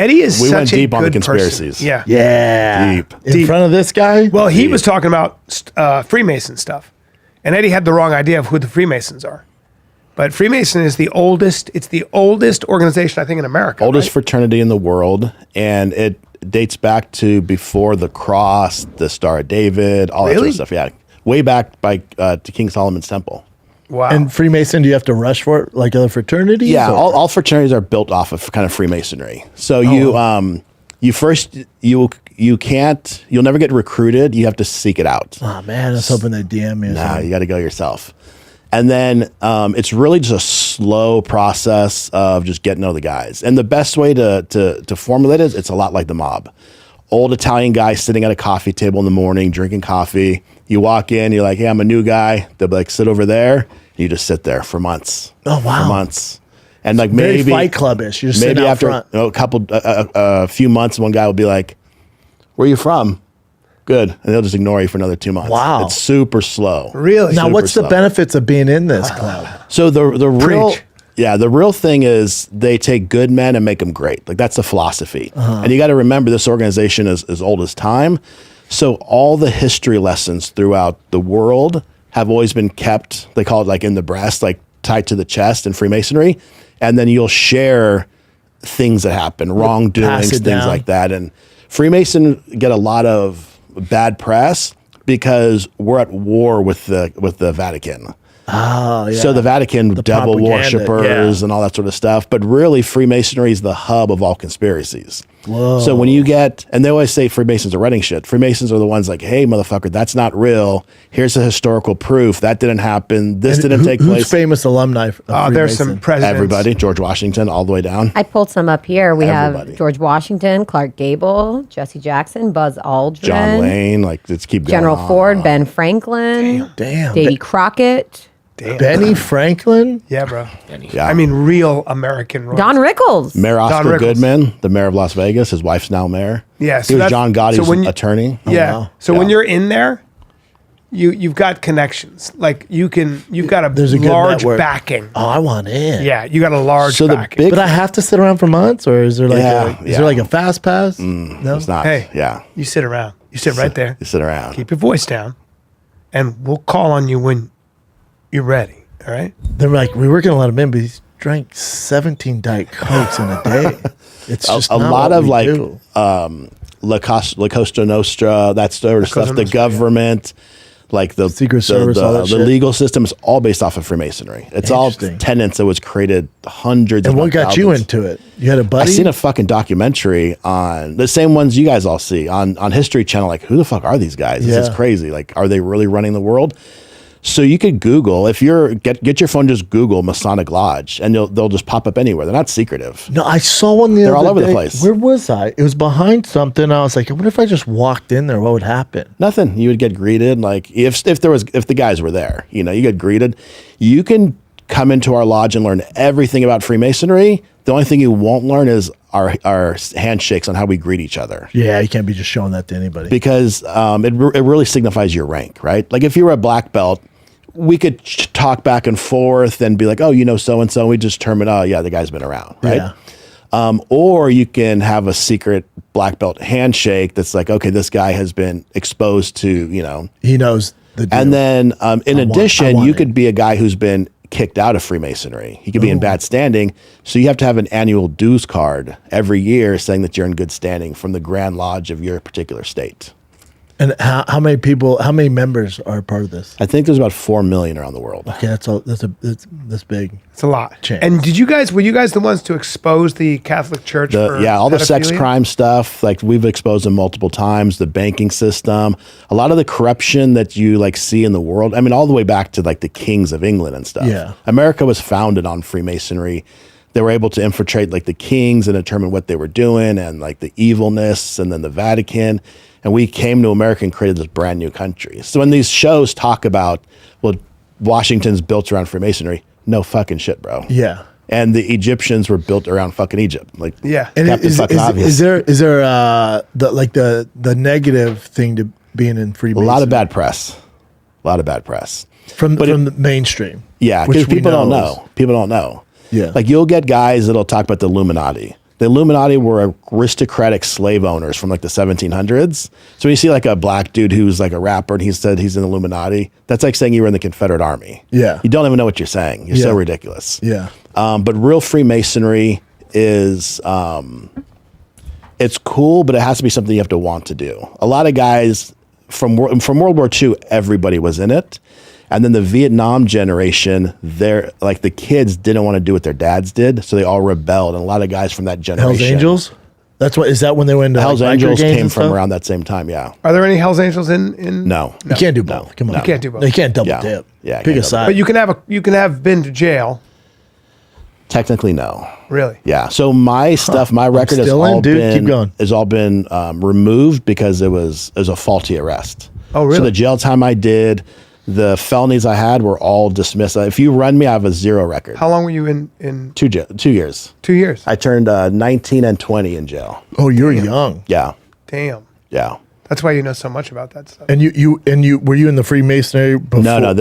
Eddie is we such went deep a on the good conspiracies. person. Yeah. Yeah. Deep. In front of this guy? Well, he was talking about Freemason stuff. And Eddie had the wrong idea of who the Freemasons are. But Freemason is the oldest, it's the oldest organization, I think, in America. Oldest right? fraternity in the world. And it dates back to before the cross, the Star of David, all that sort of stuff. Yeah. Way back to King Solomon's temple. Wow. And Freemason, do you have to rush for it like other fraternities? Yeah, all fraternities are built off of kind of Freemasonry. So you'll never get recruited. You have to seek it out. Oh man, I was hoping they DM me. Nah, you got to go yourself. And then it's really just a slow process of just getting to know the guys. And the best way to formulate it, it's a lot like the mob. Old Italian guy sitting at a coffee table in the morning, drinking coffee. You walk in, you're like, hey, I'm a new guy. They'll be like, sit over there. You just sit there for months. Oh, wow. For months. And like Very maybe Fight Club-ish. You're just maybe sitting out after front. a few months, one guy will be like, where are you from? Good. And they'll just ignore you for another 2 months. Wow. It's super slow. Really? Now, Super what's the slow. benefits of being in this club? So the real Preach. the real thing is they take good men and make them great. Like that's the philosophy. And you got to remember this organization is as old as time. So all the history lessons throughout the world have always been kept, they call it like in the breast, like tied to the chest in Freemasonry. And then you'll share things that happen, wrongdoings, it things down. like that. And Freemason get a lot of bad press because we're at war with the Vatican. Oh, yeah. So the Vatican, devil propaganda, worshippers and all that sort of stuff. But really, Freemasonry is the hub of all conspiracies. Whoa. So when you get, and they always say Freemasons are running shit. Freemasons are the ones like, hey, motherfucker, that's not real. Here's the historical proof. That didn't happen. This didn't take Who's place. famous alumni? Of There's some Freemason? presidents. Everybody, George Washington, all the way down. I pulled some up here. We Everybody. have George Washington, Clark Gable, Jesse Jackson, Buzz Aldrin, John Wayne, like, let's keep going. General on. Ford, Ben Franklin, Damn. Davy Crockett, Damn. Benny Franklin? Yeah, bro. Yeah. I mean, real American royalty. Don Rickles. Mayor Oscar Rickles. Goodman, the mayor of Las Vegas. His wife's now mayor. Yeah, so he was that's- John Gotti's so when you- attorney. Yeah. wow. So when Yeah. you're in there, you've got connections. Like you've got There's a good large network. backing. Oh, I want in. Yeah, you got a large So the backing. big- But I have to sit around for months, or is there like Yeah, is there like a fast pass? No. It's not. Hey, Yeah. you sit around. You sit right there. You sit around. Keep your voice down, and we'll call on you when you're ready. All right. They're like, we were gonna let him in, but he's drank 17 Diet Cokes in a day. It's just a not lot what of we like do. La Costa Nostra, that sort of stuff. Cosa The Nostra, government, like the Secret Service, all that the shit. legal system is all based off of Freemasonry. It's all Interesting. tenets that was created hundreds. And if what not got you thousands. into it? You had a I buddy? seen a fucking documentary on the same ones you guys all see on History Channel. Like, who the fuck are these guys? This is Yeah. crazy. Like, are they really running the world? So you could Google, if you're get your phone, just Google Masonic Lodge, and they'll just pop up anywhere. They're not secretive. No, I saw one the They're other all over the day. place. Where was I? It was behind something. I was like, I wonder if I just walked in there, what would happen? Nothing. You would get greeted. Like if the guys were there, you get greeted. You can come into our lodge and learn everything about Freemasonry. The only thing you won't learn is our handshakes on how we greet each other. Yeah, you can't be just showing that to anybody. Because it really signifies your rank, right? Like if you were a black belt, we could talk back and forth and be like, oh, so-and-so. We just determine, oh, yeah, the guy's been around, right? Yeah. Or you can have a secret black belt handshake that's like, okay, this guy has been exposed to, He knows the deal. And then in I addition, want you it. could be a guy who's been kicked out of Freemasonry. He could be in bad standing. So you have to have an annual dues card every year saying that you're in good standing from the Grand Lodge of your particular state. And how many members are part of this? I think there's about 4 million around the world. Okay, that's big. It's a lot. Chance. And were you guys the ones to expose the Catholic Church? For All the sex pedophilia? crime stuff, like we've exposed them multiple times, the banking system, a lot of the corruption that you like see in the world. I mean, all the way back to like the kings of England and stuff. Yeah. America was founded on Freemasonry. They were able to infiltrate like the kings and determine what they were doing and like the evilness, and then the Vatican. And we came to America and created this brand new country. So when these shows talk about, well, Washington's built around Freemasonry, no fucking shit, bro. Yeah. And the Egyptians were built around fucking Egypt. Like, Yeah. And Captain fucking obvious. is there the negative thing to being in A Freemasonry? lot of bad press. from but the mainstream. Yeah, which because we people don't is- know. People don't know. Yeah. Like you'll get guys that'll talk about the Illuminati. The Illuminati were aristocratic slave owners from like the 1700s. So when you see like a black dude who's like a rapper and he said he's in the Illuminati, that's like saying you were in the Confederate Army. Yeah. You don't even know what you're saying. You're so ridiculous. Yeah. But real Freemasonry is, it's cool, but it has to be something you have to want to do. A lot of guys from World War II, everybody was in it. And then the Vietnam generation, they're like the kids didn't want to do what their dads did, so they all rebelled. And a lot of guys from that generation, Hells Angels. Is that when they went to Hells like, Angels games came and from stuff? around that same time. Yeah. Are there any Hell's Angels in? No. You can't do both. Come on, You can't do both. You can't double Yeah. dip. Yeah, Pick can't a double side. But you can have been to jail. Technically, no. Really? Yeah. So my stuff, my record has still in, all dude. been Keep going. removed because it was a faulty arrest. Oh, really? So the jail time I did, the felonies I had were all dismissed. If you run me, I have a 0 record. How long were you in 2 years. 2 years? I turned 19 and 20 in jail. Oh, you're young. Yeah. Damn. Yeah. That's why you know so much about that stuff. And you were you in the Freemasonry before? No,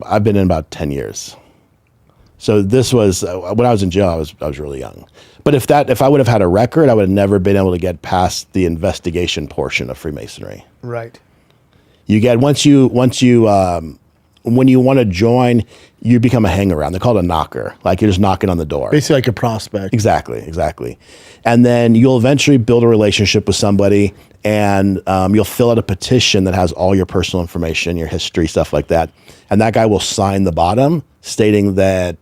I've been in about 10 years. So this was when I was in jail. I was really young. But if I would have had a record, I would have never been able to get past the investigation portion of Freemasonry. Right. You get when you want to join, you become a hangaround. They're called a knocker. Like you're just knocking on the door. Basically like a prospect. Exactly. And then you'll eventually build a relationship with somebody, and you'll fill out a petition that has all your personal information, your history, stuff like that. And that guy will sign the bottom, stating that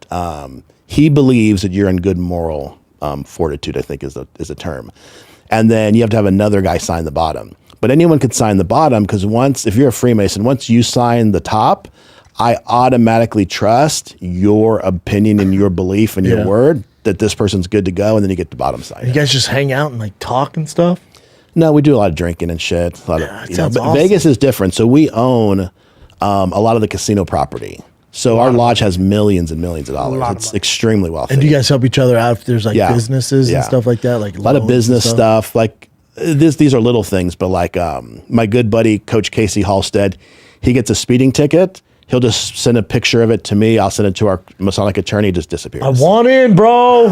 he believes that you're in good moral fortitude, I think is a term. And then you have to have another guy sign the bottom. But anyone could sign the bottom, because if you're a Freemason, once you sign the top, I automatically trust your opinion and your belief and your word that this person's good to go, and then you get the bottom sign. You guys just hang out and like talk and stuff? No, we do a lot of drinking and shit. sounds But awesome. Vegas is different. So we own a lot of the casino property. So our lodge has millions and millions of dollars. lot of It's money. extremely wealthy. And do you guys help each other out if there's like Yeah. businesses Yeah. and stuff like that? Like a lot of loans and business stuff. Like these are little things, but like my good buddy Coach Casey Halstead, he gets a speeding ticket. He'll just send a picture of it to me. I'll send it to our Masonic attorney. It just disappears. I want in, bro.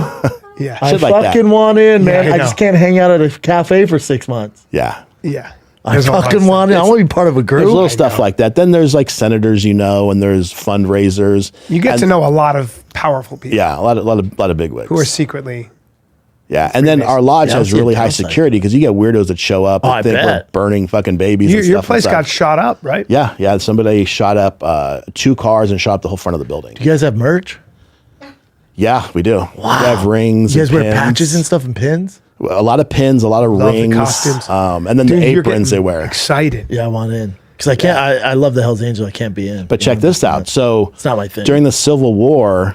Yeah. I Shit like that. fucking want in, man. I I know. just can't hang out at a cafe for 6 months. Yeah. Yeah. I There's a lot of fucking want in. I stuff. want to be part of a There's group. little stuff like that. Then there's like senators, and there's fundraisers. You get And- to know a lot of powerful people Yeah, a lot of bigwigs. who are secretly. Yeah, and then our lodge Yeah, I has see a really high downside. security because you get weirdos that show up and I think we're bet. burning fucking babies. and Your stuff place inside. got shot up, right? Yeah. Somebody shot up 2 cars and shot up the whole front of the building. You guys have merch? Yeah, we do. Wow. We have rings. You guys and wear pins. patches and stuff and pins? A lot of pins, a lot of Love the rings, costumes. and then Dude, the you're aprons getting they wear. Excited. Yeah, I want in. Because I can't, I love the Hells Angels. I can't be in. But check this out. So It's not my thing. during the Civil War,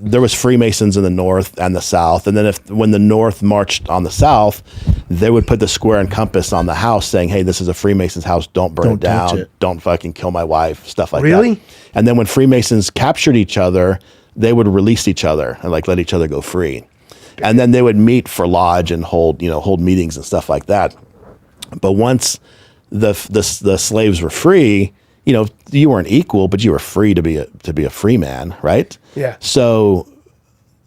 there was Freemasons in the North and the South, and then when the North marched on the South, they would put the square and compass on the house, saying, "Hey, this is a Freemason's house. Don't burn it Don't touch down. it." Don't fucking kill my wife." Stuff like that. Really? And then when Freemasons captured each other, they would release each other and like let each other go free, and then they would meet for lodge and hold meetings and stuff like that. But once the slaves were free, you weren't equal, but you were free to be a free man, right? Yeah. So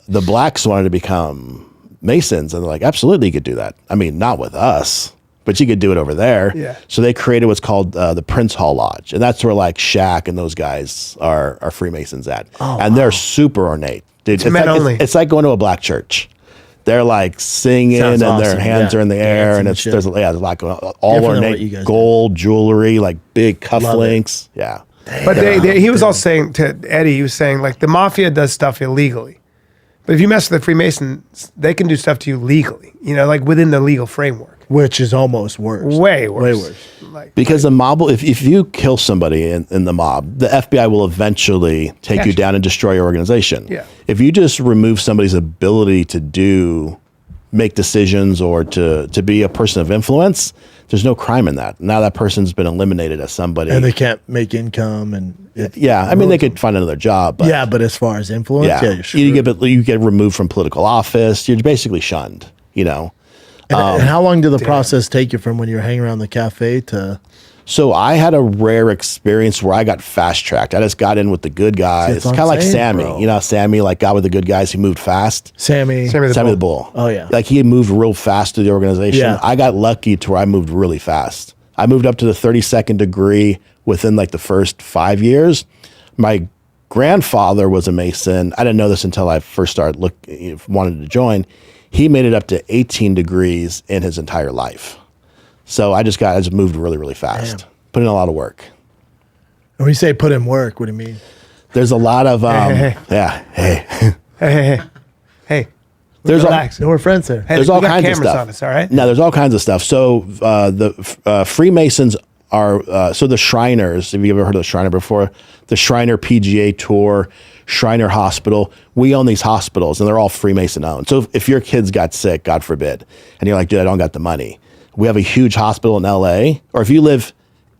the blacks wanted to become Masons, and they're like, absolutely, you could do that. I mean, not with us, but you could do it over there. Yeah. So they created what's called the Prince Hall Lodge, and that's where like Shaq and those guys are Freemasons at, and they're super ornate, dude. It's men like, only. It's like going to a black church. They're like singing, Sounds and their awesome. hands Yeah. are in the air, Dancing and and shit. there's a lot going on. All Different than what you ornate, guys gold jewelry, like big cufflinks. Yeah. But he was also saying to Eddie, he was saying like the mafia does stuff illegally. But if you mess with the Freemasons, they can do stuff to you legally, like within the legal framework. Which is almost worse. Way worse. Way worse. Like, Because the mob, if you kill somebody in the mob, the FBI will eventually take Yeah, you sure. down and destroy your organization. Yeah. If you just remove somebody's ability to make decisions or to be a person of influence, there's no crime in that. Now that person's been eliminated as somebody. And they can't make income and yeah, I mean, they could find another job. But yeah, but as far as influence, yeah, you're sure. you get removed from political office. You're basically shunned. And how long did the process take you from when you were hanging around the cafe to So I had a rare experience where I got fast tracked. I just got in with the good guys. That's what Kind of I'm like saying, Sammy. bro. You know, Sammy like got with the good guys. He moved fast. Sammy. Sammy Sammy the Bull. Oh, yeah. Like he had moved real fast through the organization. Yeah. I got lucky to where I moved really fast. I moved up to the 32nd degree within like the first 5 years. My grandfather was a Mason. I didn't know this until I first started wanted to join. He made it up to 18 degrees in his entire life. So I just moved really, really fast. Damn. Put in a lot of work. When you say put in work, what do you mean? There's a lot of Hey. yeah, hey. Hey. There's Relax. No, we're friends here. Hey, there's we all got kinds of cameras stuff. on us, all right? No, there's all kinds of stuff. So the Freemasons are so the Shriners. Have you ever heard of the Shriner before? The Shriner PGA Tour, Shriner Hospital. We own these hospitals, and they're all Freemason owned. So if your kids got sick, God forbid, and you're like, dude, I don't got the money. We have a huge hospital in LA, or if you live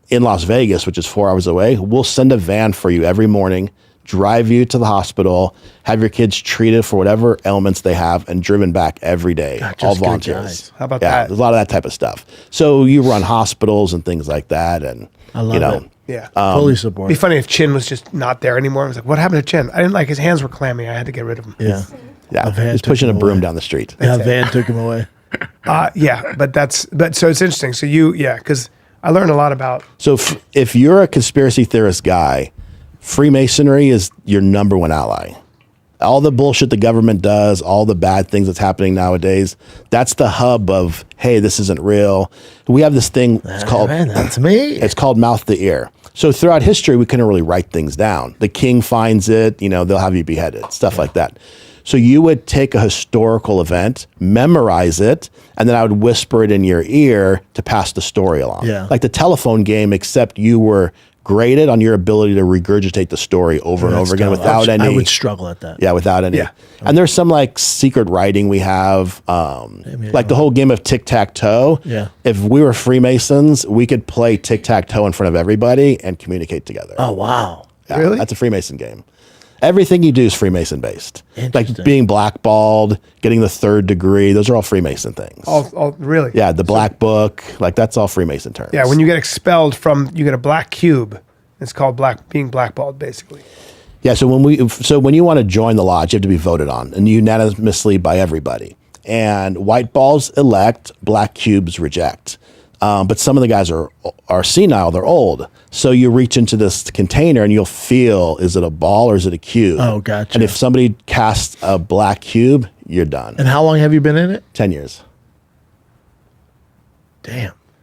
in Las Vegas, which is 4 hours away, we'll send a van for you every morning, drive you to the hospital, have your kids treated for whatever ailments they have, and driven back every day. God, All just good volunteers. guys. How about Yeah, that? there's a lot of that type of stuff. So you run hospitals and things like that, and I love you know, it. Yeah. Fully support. It'd be funny if Chin was just not there anymore. I was like, what happened to Chin? I didn't like his hands were clammy. I had to get rid of them. Yeah. yeah, A van just took pushing a him broom away. down the street. Yeah, van took him away. Yeah, but so it's interesting. So because I learned a lot about, So if you're a conspiracy theorist guy, Freemasonry is your number one ally. All the bullshit the government does, all the bad things that's happening nowadays, that's the hub of, hey, this isn't real. We have this thing, it's called Man, that's me. It's called mouth to ear. So throughout history, we couldn't really write things down. The king finds it, they'll have you beheaded, stuff like that. So you would take a historical event, memorize it, and then I would whisper it in your ear to pass the story along. Yeah. Like the telephone game, except you were graded on your ability to regurgitate the story over and That's over again tough. without any. I would struggle at that. Yeah, without any. Yeah. And there's some like secret writing we have, like the whole game of tic-tac-toe. Yeah. If we were Freemasons, we could play tic-tac-toe in front of everybody and communicate together. Oh, wow. Yeah, Really? That's a Freemason game. Everything you do is Freemason based. Like Interesting. being blackballed, getting the 3rd degree, those are all Freemason things. all really. Yeah, the black book, like that's all Freemason terms. Yeah, when you get expelled you get a black cube. It's called being blackballed, basically. Yeah, so when you want to join the lodge, you have to be voted on and unanimously by everybody. And white balls elect, black cubes reject. But some of the guys are senile, they're old. So you reach into this container and you'll feel, is it a ball or is it a cube? Oh, gotcha. And if somebody casts a black cube, you're done. And how long have you been in it? 10 years. Damn.